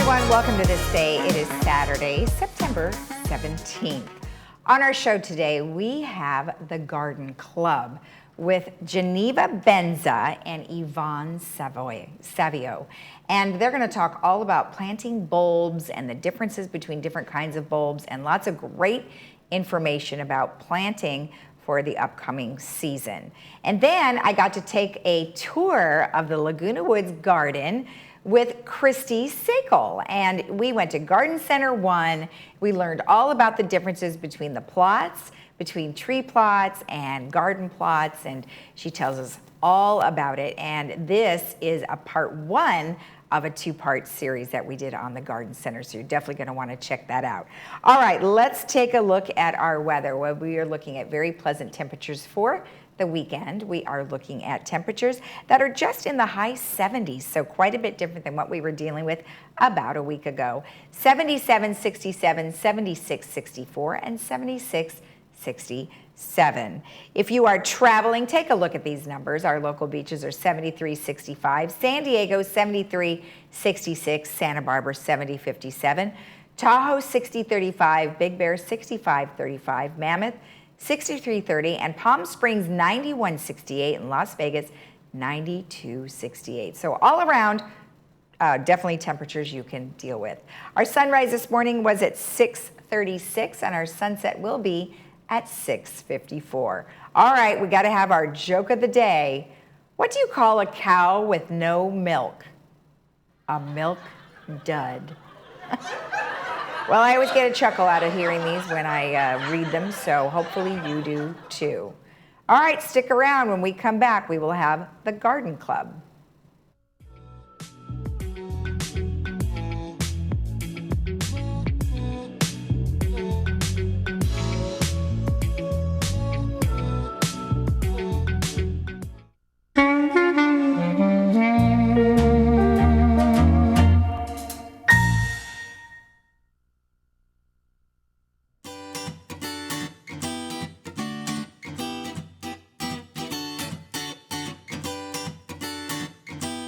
everyone, welcome to This Day. It is Saturday, September 17th. On our show today, we have the Garden Club with Geneva Benza and Yvonne Savio. And they're going to talk all about planting bulbs and the differences between different kinds of bulbs and lots of great information about planting for the upcoming season. And then I got to take a tour of the Laguna Woods Garden with Christy Sakel, and we went to Garden Center 1. We learned all about the differences between the plots, between tree plots and garden plots, and she tells us all about it. And this is a part 1 of a 2-part series that we did on the Garden Center, so you're definitely going to want to check that out. All right, let's take a look at our weather. Well, we are looking at very pleasant temperatures for the weekend. We are looking at temperatures that are just in the high 70s, so quite a bit different than what we were dealing with about a week ago. 77, 67, 76, 64, and 76, 67. If you are traveling, take a look at these numbers. Our local beaches are 73, 65, San Diego 73, 66, Santa Barbara 70, 57, Tahoe 60, 35, Big Bear 65, 35, Mammoth 63.30, and Palm Springs 91.68, and Las Vegas 92.68. So all around, definitely temperatures you can deal with. Our sunrise this morning was at 6:36, and our sunset will be at 6:54. All right, we got to have our joke of the day. What do you call a cow with no milk? A milk dud. Well, I always get a chuckle out of hearing these when I read them, so hopefully you do too. All right, stick around. When we come back, we will have the Garden Club.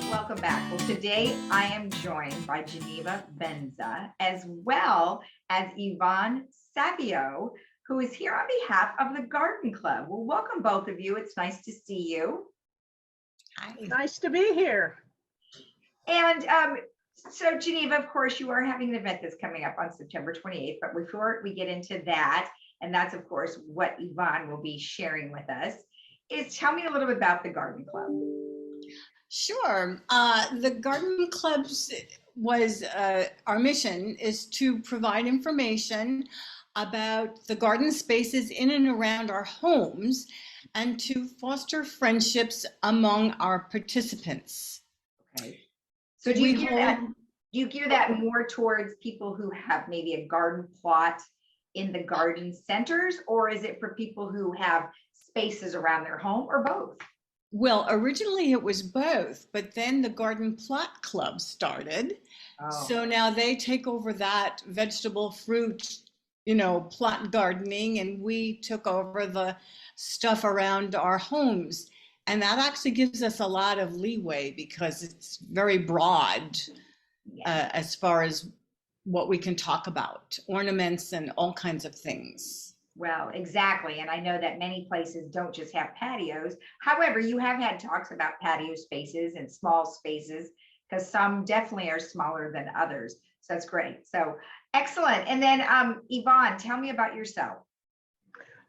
Welcome back. Well, today I am joined by Geneva Benza as well as Yvonne Savio, who is here on behalf of the Garden Club. Well, welcome both of you. It's nice to see you. Hi. Nice to be here. And so Geneva, of course, you are having an event that's coming up on September 28th, but before we get into that, and that's of course what Yvonne will be sharing with us, is tell me a little bit about the Garden Club. Sure. The Garden Club's our mission is to provide information about the garden spaces in and around our homes and to foster friendships among our participants. Okay. So do you gear that more towards people who have maybe a garden plot in the garden centers, or is it for people who have spaces around their home, or both? Well, originally it was both, but then the Garden Plot Club started. Oh. So now they take over that vegetable, fruit, plot gardening, and we took over the stuff around our homes. And that actually gives us a lot of leeway because it's very broad as far as what we can talk about, ornaments and all kinds of things. Well, exactly. And I know that many places don't just have patios. However, you have had talks about patio spaces and small spaces, because some definitely are smaller than others. So that's great. So excellent. And then Yvonne, tell me about yourself.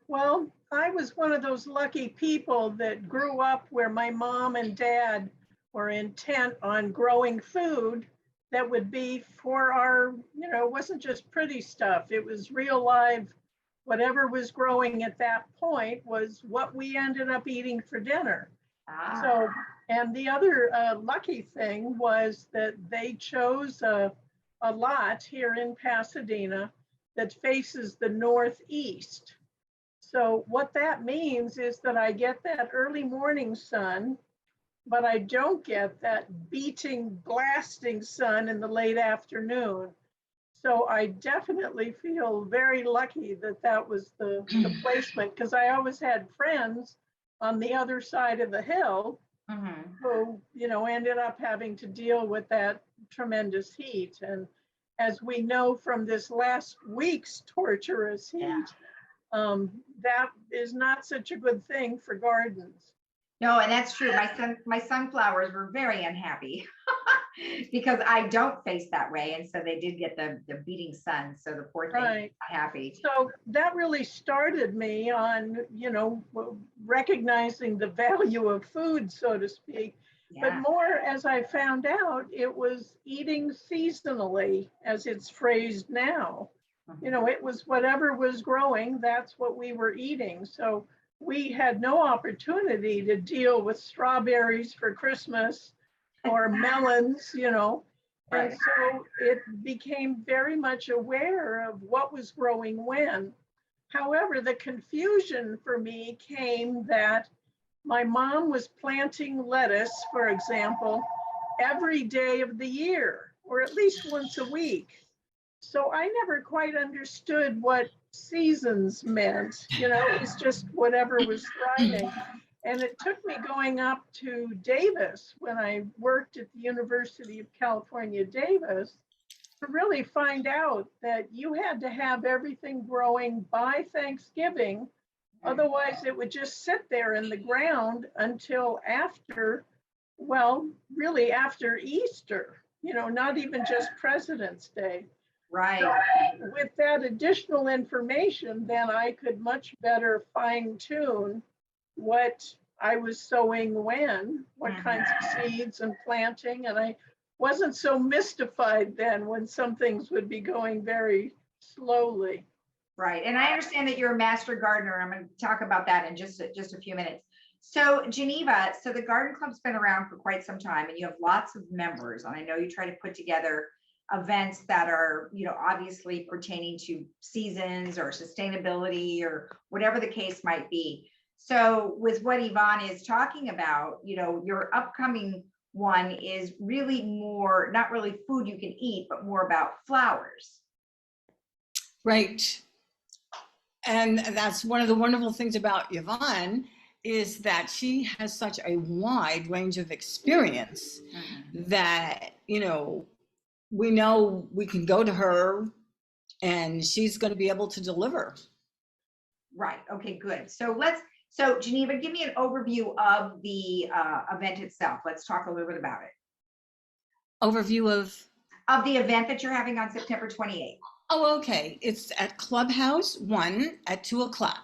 Well, I was one of those lucky people that grew up where my mom and dad were intent on growing food that would be for our, it wasn't just pretty stuff. It was real live. Whatever was growing at that point was what we ended up eating for dinner. So, and the other lucky thing was that they chose a lot here in Pasadena that faces the northeast. So what that means is that I get that early morning sun, but I don't get that beating, blasting sun in the late afternoon. So I definitely feel very lucky that that was the placement, because I always had friends on the other side of the hill who, ended up having to deal with that tremendous heat. And as we know from this last week's torturous heat, that is not such a good thing for gardens. No, and that's true. My sunflowers were very unhappy because I don't face that way, and so they did get the beating sun. So the poor thing Right. not happy. So that really started me on, recognizing the value of food, so to speak. But Yeah. more, as I found out, it was eating seasonally, as it's phrased now. It was whatever was growing, that's what we were eating. So we had no opportunity to deal with strawberries for Christmas or melons, Right. And so it became very much aware of what was growing when. However, the confusion for me came that my mom was planting lettuce, for example, every day of the year, or at least once a week. So I never quite understood what seasons meant. It was just whatever was thriving. And it took me going up to Davis when I worked at the University of California, Davis, to really find out that you had to have everything growing by Thanksgiving. Otherwise, it would just sit there in the ground until after, well, really after Easter, not even just President's Day. Right. So with that additional information, then I could much better fine tune what I was sowing when, what kinds of seeds and planting. And I wasn't so mystified then when some things would be going very slowly. Right. And I understand that you're a master gardener. I'm going to talk about that in just a few minutes. So Geneva, so the garden club's been around for quite some time and you have lots of members. And I know you try to put together events that are, obviously pertaining to seasons or sustainability or whatever the case might be. So with what Yvonne is talking about, your upcoming one is really more, not really food you can eat, but more about flowers. Right. And that's one of the wonderful things about Yvonne is that she has such a wide range of experience that, we know we can go to her and she's going to be able to deliver. Right. Okay, good. So Geneva, give me an overview of the event itself. Let's talk a little bit about it. Overview of the event that you're having on September 28th. Oh, okay. It's at Clubhouse 1 at 2:00.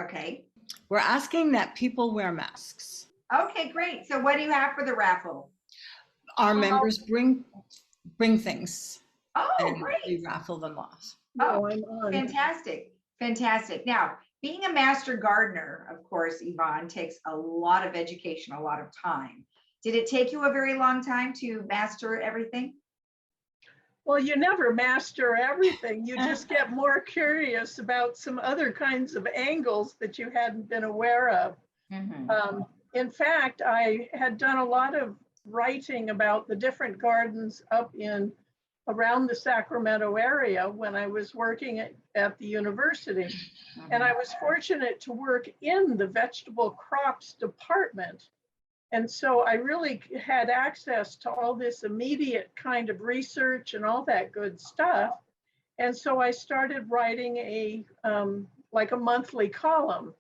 Okay. We're asking that people wear masks. Okay, great. So what do you have for the raffle? Our members bring things. Oh, and great. We raffle them off. Oh, fantastic. Fantastic. Now, being a master gardener, of course, Yvonne, takes a lot of education, a lot of time. Did it take you a very long time to master everything? Well, you never master everything. You just get more curious about some other kinds of angles that you hadn't been aware of. In fact, I had done a lot of writing about the different gardens up in around the Sacramento area when I was working at the university. And I was fortunate to work in the vegetable crops department. And so I really had access to all this immediate kind of research and all that good stuff. And so I started writing like a monthly column.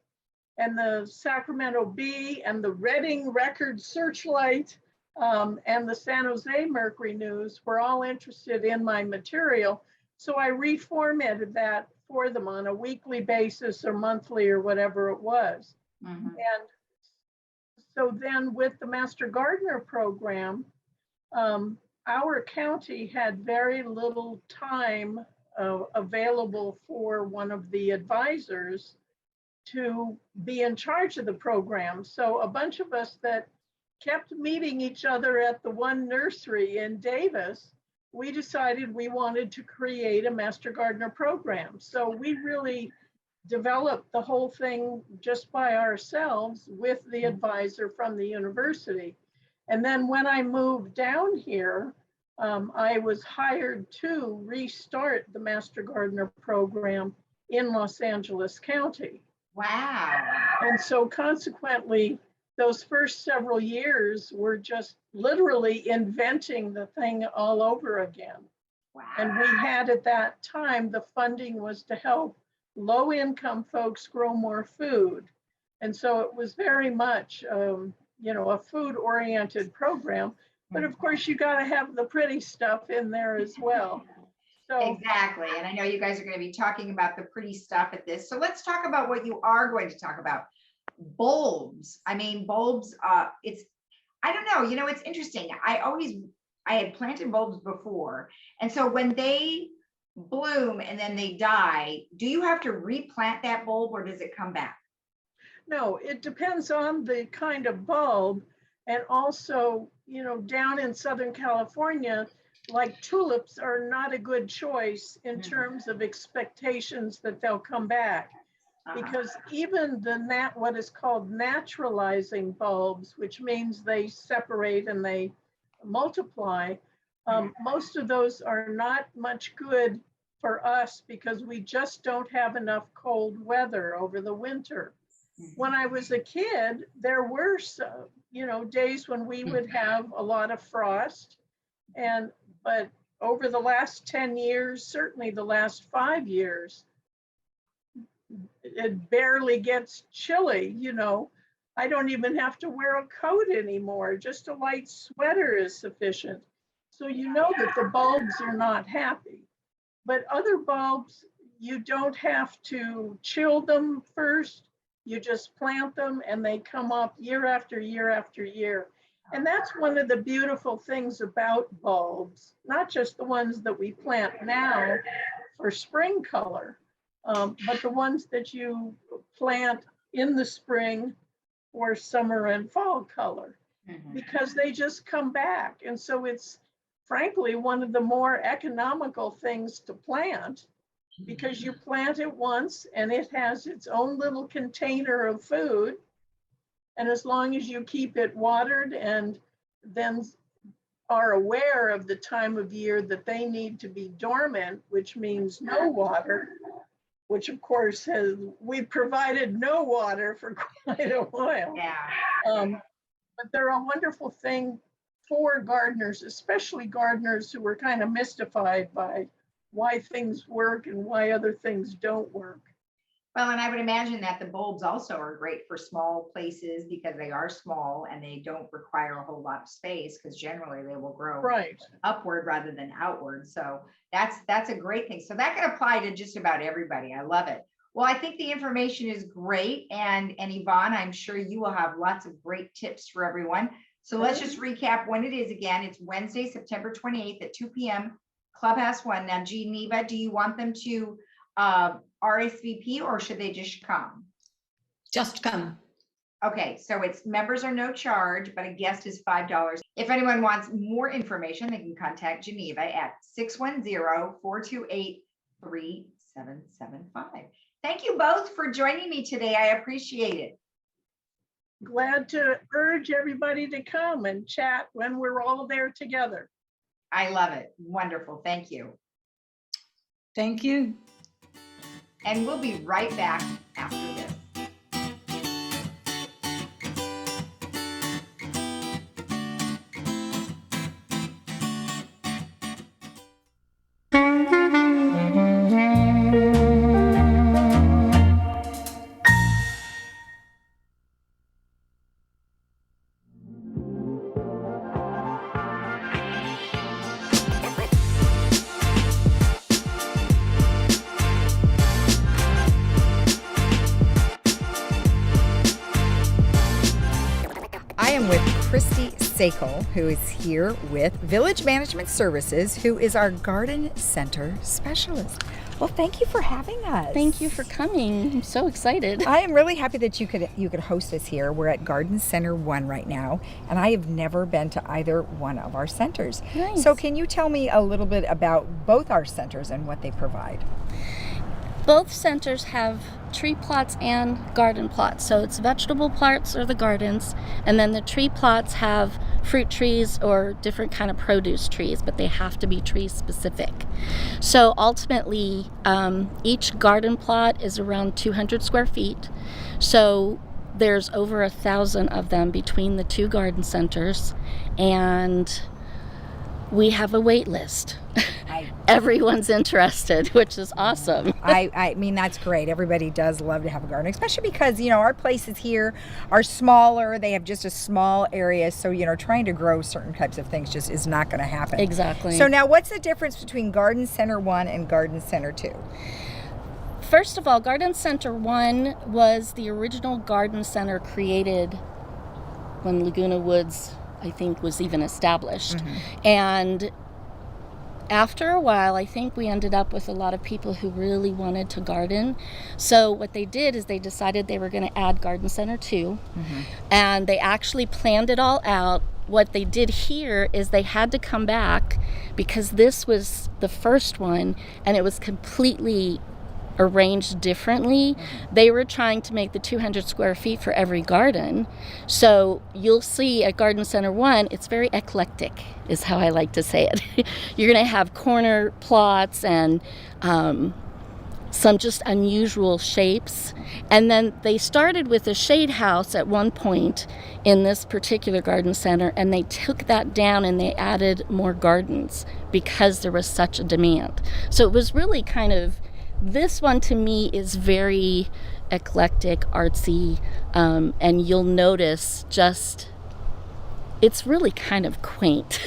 And the Sacramento Bee and the Reading Record Searchlight and the San Jose Mercury News were all interested in my material. So I reformatted that for them on a weekly basis or monthly or whatever it was. And so then with the Master Gardener program, our county had very little time available for one of the advisors to be in charge of the program. So a bunch of us that kept meeting each other at the one nursery in Davis, we decided we wanted to create a Master Gardener program. So we really developed the whole thing just by ourselves with the advisor from the university. And then when I moved down here, I was hired to restart the Master Gardener program in Los Angeles County. Wow. And so consequently, those first several years were just literally inventing the thing all over again. And we had at that time, the funding was to help low-income folks grow more food. And so it was very much, a food-oriented program. But of course, you got to have the pretty stuff in there as well. So Exactly. And I know you guys are going to be talking about the pretty stuff at this. So let's talk about what you are going to talk about. Bulbs. I mean, bulbs, I don't know, it's interesting. I had planted bulbs before. And so when they bloom and then they die, do you have to replant that bulb or does it come back? no, it depends on the kind of bulb. And also, down in Southern California, like tulips are not a good choice in terms of expectations that they'll come back. Because even what is called naturalizing bulbs, which means they separate and they multiply, most of those are not much good for us because we just don't have enough cold weather over the winter. When I was a kid, there were some, days when we would have a lot of frost, but over the last 10 years, certainly the last 5 years, it barely gets chilly. I don't even have to wear a coat anymore. Just a light sweater is sufficient. So that the bulbs are not happy. But other bulbs, you don't have to chill them first. You just plant them and they come up year after year after year. And that's one of the beautiful things about bulbs, not just the ones that we plant now for spring color, but the ones that you plant in the spring for summer and fall color, because they just come back. And so it's frankly one of the more economical things to plant, because you plant it once and it has its own little container of food. And as long as you keep it watered and then are aware of the time of year that they need to be dormant, which means no water, which of course we've provided no water for quite a while. Yeah. But they're a wonderful thing for gardeners, especially gardeners who are kind of mystified by why things work and why other things don't work. Well, and I would imagine that the bulbs also are great for small places because they are small and they don't require a whole lot of space, because generally they will grow upward rather than outward. So that's a great thing. So that can apply to just about everybody. I love it. Well, I think the information is great. And Yvonne, I'm sure you will have lots of great tips for everyone. So let's just recap when it is again. It's Wednesday, September 28th at 2 p.m. Clubhouse 1. Now, Geneva, do you want them to RSVP or should they just come? Just come. Okay, so it's members are no charge, but a guest is $5. If anyone wants more information, they can contact Geneva at 610-428-3775. Thank you both for joining me today. I appreciate it. Glad to urge everybody to come and chat when we're all there together. I love it. Wonderful. Thank you. Thank you. And we'll be right back after this. I am with Christy Sakel, who is here with Village Management Services, who is our garden center specialist. Well, thank you for having us. Thank you for coming. I'm so excited. I am really happy that you could host us here. We're at Garden Center 1 right now, and I have never been to either one of our centers. Nice. So can you tell me a little bit about both our centers and what they provide? Both centers have tree plots and garden plots. So it's vegetable plots or the gardens, and then the tree plots have fruit trees or different kind of produce trees, but they have to be tree specific. So ultimately, each garden plot is around 200 square feet. So there's over 1,000 of them between the two garden centers, and we have a wait list. Everyone's interested, which is awesome. I mean, that's great. Everybody does love to have a garden, especially because, our places here are smaller. They have just a small area. So, trying to grow certain types of things just is not going to happen. Exactly. So now what's the difference between Garden Center 1 and Garden Center 2? First of all, Garden Center 1 was the original garden center created when Laguna Woods, I think, was even established. And after a while, I think we ended up with a lot of people who really wanted to garden. So what they did is they decided they were going to add Garden Center 2. And they actually planned it all out. What they did here is they had to come back because this was the first one and it was completely arranged differently. They were trying to make the 200 square feet for every garden. So you'll see at Garden Center 1, it's very eclectic, is how I like to say it. You're going to have corner plots and some just unusual shapes. And then they started with a shade house at one point in this particular garden center, and they took that down and they added more gardens because there was such a demand. So it was really kind of, this one to me is very eclectic, artsy, and you'll notice just, it's really kind of quaint.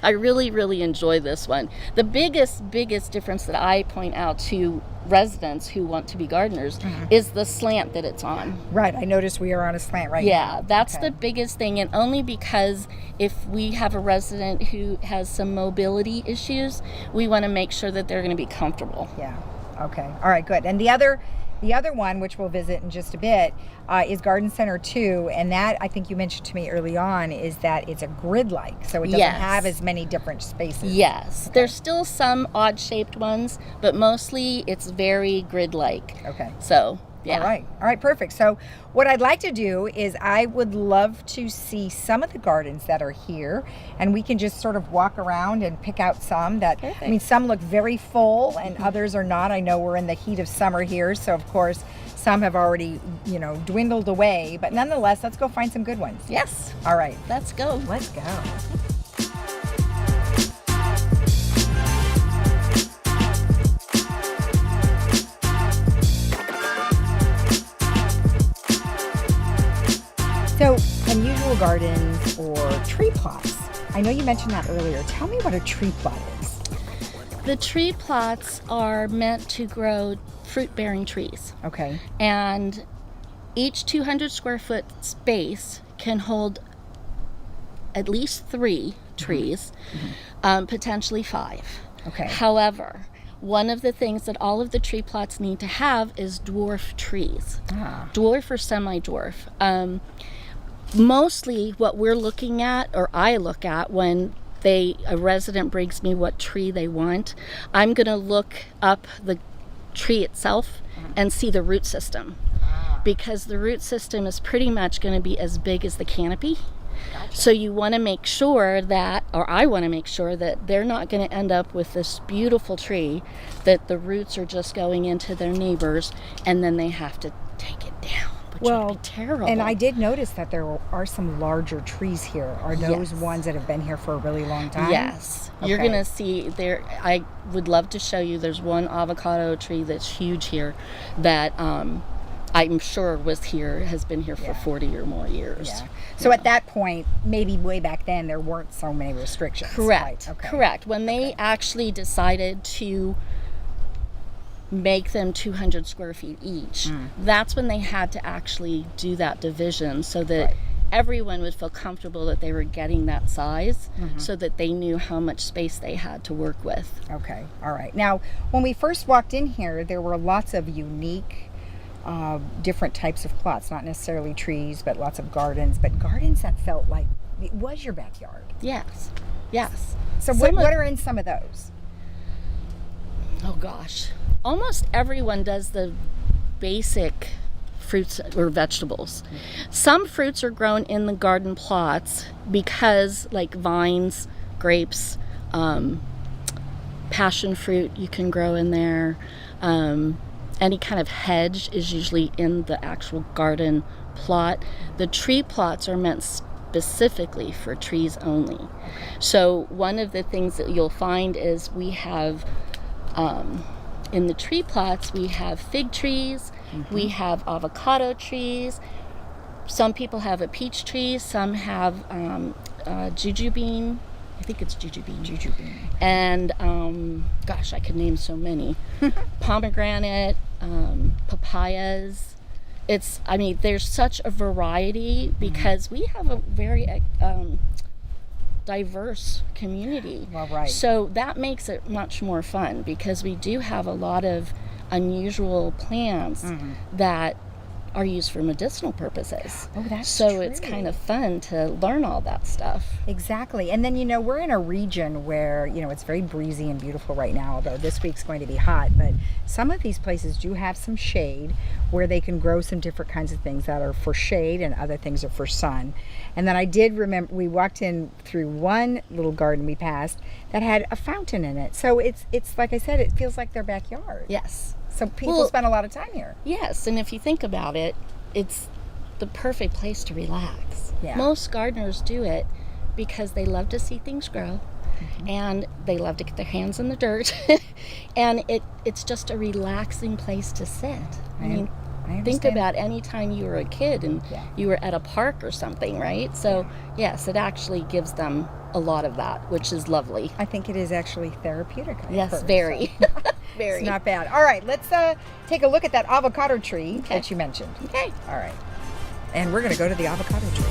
I really, really enjoy this one. The biggest difference that I point out to residents who want to be gardeners is the slant that it's on. Right, I noticed we are on a slant right now. Yeah, that's the biggest thing, and only because if we have a resident who has some mobility issues, we want to make sure that they're going to be comfortable. Yeah. Okay. All right, good. And the other one, which we'll visit in just a bit, is Garden Center 2, and that, I think you mentioned to me early on, is that it's a grid-like, so it doesn't have as many different spaces. Yes. Okay. There's still some odd-shaped ones, but mostly it's very grid-like. Okay. So, yeah. All right, perfect. So what I'd like to do is I would love to see some of the gardens that are here, and we can just sort of walk around and pick out some that, Perfect. I mean, some look very full and others are not. I know we're in the heat of summer here, so of course some have already, dwindled away, but nonetheless, let's go find some good ones. Yes. All right. Let's go. Let's go. So, unusual gardens or tree plots. I know you mentioned that earlier. Tell me what a tree plot is. The tree plots are meant to grow fruit-bearing trees. Okay. And each 200 square foot space can hold at least 3 trees, potentially 5. Okay. However, one of the things that all of the tree plots need to have is dwarf trees. Dwarf or semi-dwarf. Mostly what we're looking at, or I look at when a resident brings me what tree they want, I'm going to look up the tree itself and see the root system. Because the root system is pretty much going to be as big as the canopy. So you want to make sure that, or I want to make sure that they're not going to end up with this beautiful tree that the roots are just going into their neighbors and then they have to take it down. Which would be terrible. And I did notice that there are some larger trees here. Are those ones that have been here for a really long time? Yes. Okay. You're going to see there. I would love to show you. There's one avocado tree that's huge here that I'm sure has been here for 40 or more years. Yeah. So at that point, maybe way back then, there weren't so many restrictions. Correct. Right? Okay. Correct. When they actually decided to make them 200 square feet each, that's when they had to actually do that division so that everyone would feel comfortable that they were getting that size so that they knew how much space they had to work with. Okay. All right. Now, when we first walked in here, there were lots of unique different types of plots, not necessarily trees, but lots of gardens, but gardens that felt like it was your backyard. Yes. So what are in some of those? Oh gosh. Almost everyone does the basic fruits or vegetables. Some fruits are grown in the garden plots because, like vines, grapes, passion fruit you can grow in there. Any kind of hedge is usually in the actual garden plot. The tree plots are meant specifically for trees only. So one of the things that you'll find is we have in the tree plots, we have fig trees, we have avocado trees. Some people have a peach tree, some have jujubine. I think it's jujubine. And gosh, I could name so many. Pomegranate, papayas. There's such a variety because we have a very diverse community. Well, right. So that makes it much more fun because we do have a lot of unusual plants that are used for medicinal purposes. Oh, that's so true. it's kind of fun to learn all that stuff. Exactly. And then, we're in a region where, it's very breezy and beautiful right now, although this week's going to be hot. But some of these places do have some shade where they can grow some different kinds of things that are for shade and other things are for sun. And then I did remember we walked in through one little garden we passed that had a fountain in it. So it's like I said, it feels like their backyard. Yes. So people spend a lot of time here. Yes, and if you think about it, it's the perfect place to relax. Yeah. Most gardeners do it because they love to see things grow and they love to get their hands in the dirt and it's just a relaxing place to sit. I think about any time you were a kid and you were at a park or something, right? So yes, it actually gives them a lot of that, which is lovely. I think it is actually therapeutic. Yes, very. So. Very. It's not bad. All right, let's take a look at that avocado tree that you mentioned. Okay. All right. And we're going to go to the avocado tree.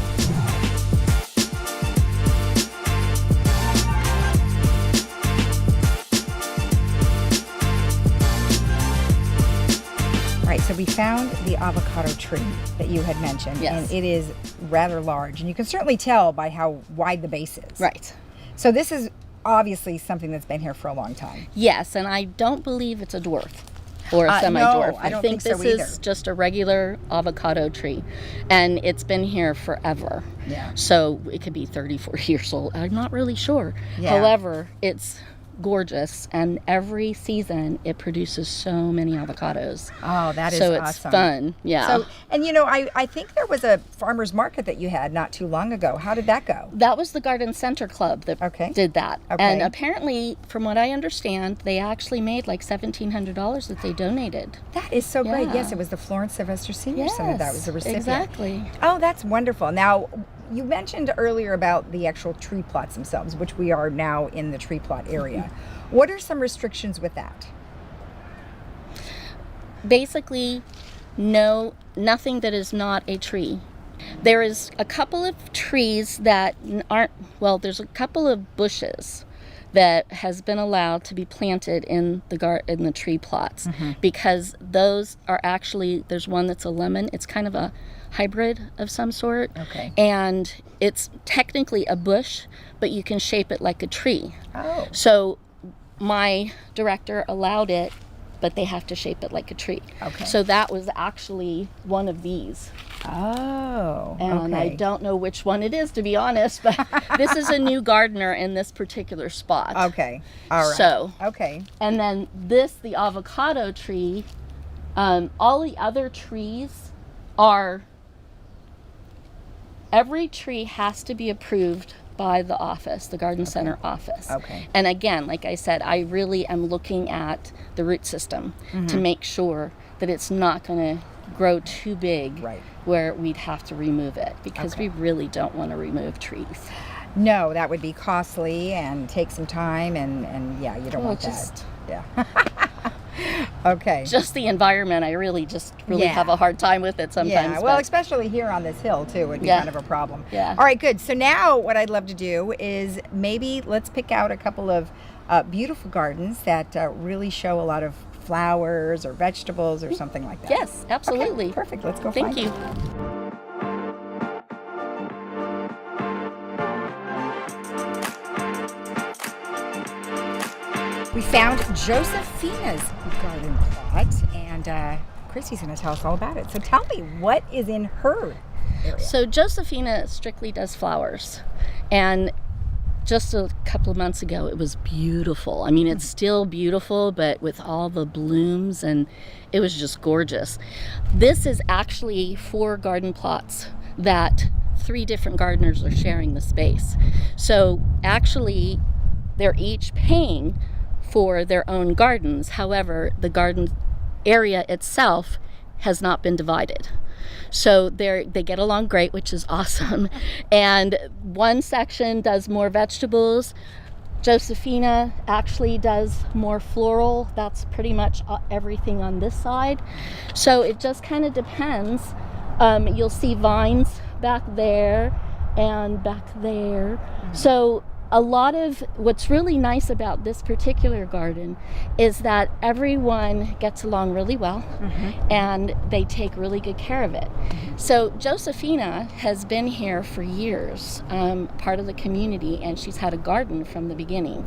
All right, so we found the avocado tree that you had mentioned. Yes. And it is rather large. And you can certainly tell by how wide the base is. Right. So this is obviously something that's been here for a long time. Yes, and I don't believe it's a dwarf or a semi-dwarf. No, I don't think think so this either. is just a regular avocado tree, and it's been here forever. Yeah. So it could be 34 years old. I'm not really sure. Yeah. However, it's gorgeous, and every season it produces so many avocados. Oh, that is so it's awesome. fun. Yeah. So, and I think there was a farmer's market that you had not too long ago. How did that go? That was the Garden Center Club that did that. Okay. And apparently, from what I understand, they actually made like $1,700 that they donated. That is so great. Yeah. Yes, it was the Florence Sylvester Senior Center that was the recipient. Exactly. Oh, that's wonderful. Now, you mentioned earlier about the actual tree plots themselves, which we are now in the tree plot area. What are some restrictions with that? Basically, nothing that is not a tree. There is a couple of trees that aren't, there's a couple of bushes that has been allowed to be planted in the tree plots because those are actually, there's one that's a lemon. It's kind of a hybrid of some sort. Okay. And it's technically a bush, but you can shape it like a tree. Oh. So my director allowed it, but they have to shape it like a tree. Okay. So that was actually one of these. Oh. And okay. I don't know which one it is, to be honest, but this is a new gardener in this particular spot. Okay. All right. So. Okay. And then the avocado tree, all the other trees every tree has to be approved by the office, the garden center office. Okay. And again, like I said, I really am looking at the root system to make sure that it's not going to grow too big where we'd have to remove it because we really don't want to remove trees. No, that would be costly and take some time and yeah, you don't want that. Yeah. Okay. Just the environment, I really have a hard time with it sometimes. Yeah, well, especially here on this hill too would be kind of a problem. Yeah. All right, good. So now what I'd love to do is maybe let's pick out a couple of beautiful gardens that really show a lot of flowers or vegetables or something like that. Yes, absolutely. Okay, perfect. Let's go Thank find you. them. We found Josephina's garden plot, and Christy's going to tell us all about it. So tell me, what is in her area? So Josephina strictly does flowers. And just to couple of months ago, it was beautiful. I mean, it's still beautiful, but with all the blooms, and it was just gorgeous. This is actually 4 garden plots that 3 different gardeners are sharing the space. So actually, they're each paying for their own gardens. However, the garden area itself has not been divided. So they get along great, which is awesome. And one section does more vegetables. Josephina actually does more floral. That's pretty much everything on this side. So it just kind of depends. You'll see vines back there and back there. So a lot of what's really nice about this particular garden is that everyone gets along really well, and they take really good care of it. So Josephina has been here for years, part of the community, and she's had a garden from the beginning.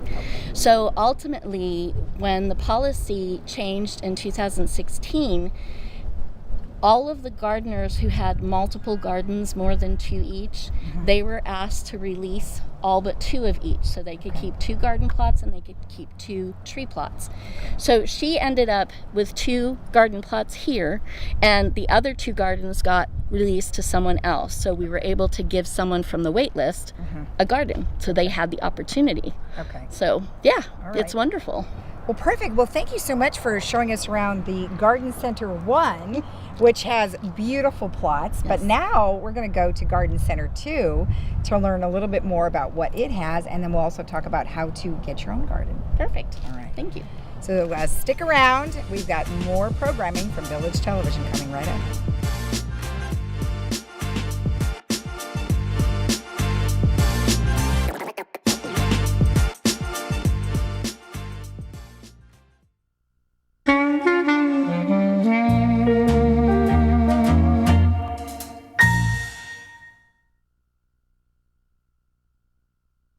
So ultimately, when the policy changed in 2016, all of the gardeners who had multiple gardens, more than 2 each, they were asked to release all but 2 of each. So they could keep 2 garden plots and they could keep 2 tree plots. So she ended up with 2 garden plots here, and the other 2 gardens got released to someone else. So we were able to give someone from the wait list a garden. So they had the opportunity. Okay. So yeah, All it's right. wonderful. Well, perfect. Well, thank you so much for showing us around the Garden Center 1, which has beautiful plots. But now we're going to go to Garden Center 2 to learn a little bit more about what it has, and then we'll also talk about how to get your own garden. Perfect. All right. Thank you. So stick around. We've got more programming from Village Television coming right up.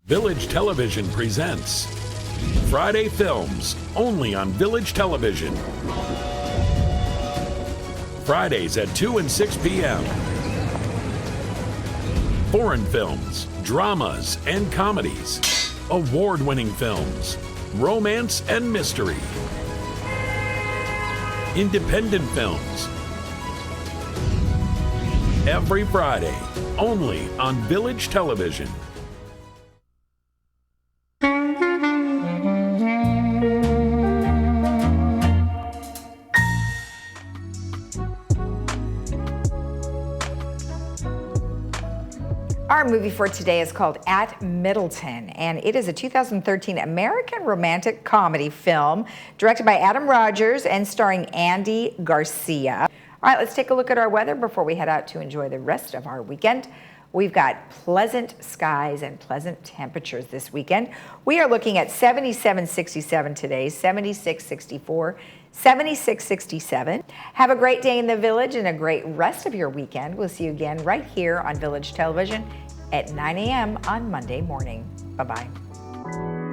Village Television presents Friday Films, only on Village Television. Fridays at 2 and 6 p.m. Foreign films, dramas, and comedies. Award-winning films, romance and mystery. Independent films. Every Friday, only on Village Television. Our movie for today is called At Middleton, and it is a 2013 American romantic comedy film directed by Adam Rogers and starring Andy Garcia. All right, let's take a look at our weather before we head out to enjoy the rest of our weekend. We've got pleasant skies and pleasant temperatures this weekend. We are looking at 77-67 today, 76-64, 76-67. Have a great day in the Village and a great rest of your weekend. We'll see you again right here on Village Television at 9 a.m. on Monday morning. Bye-bye.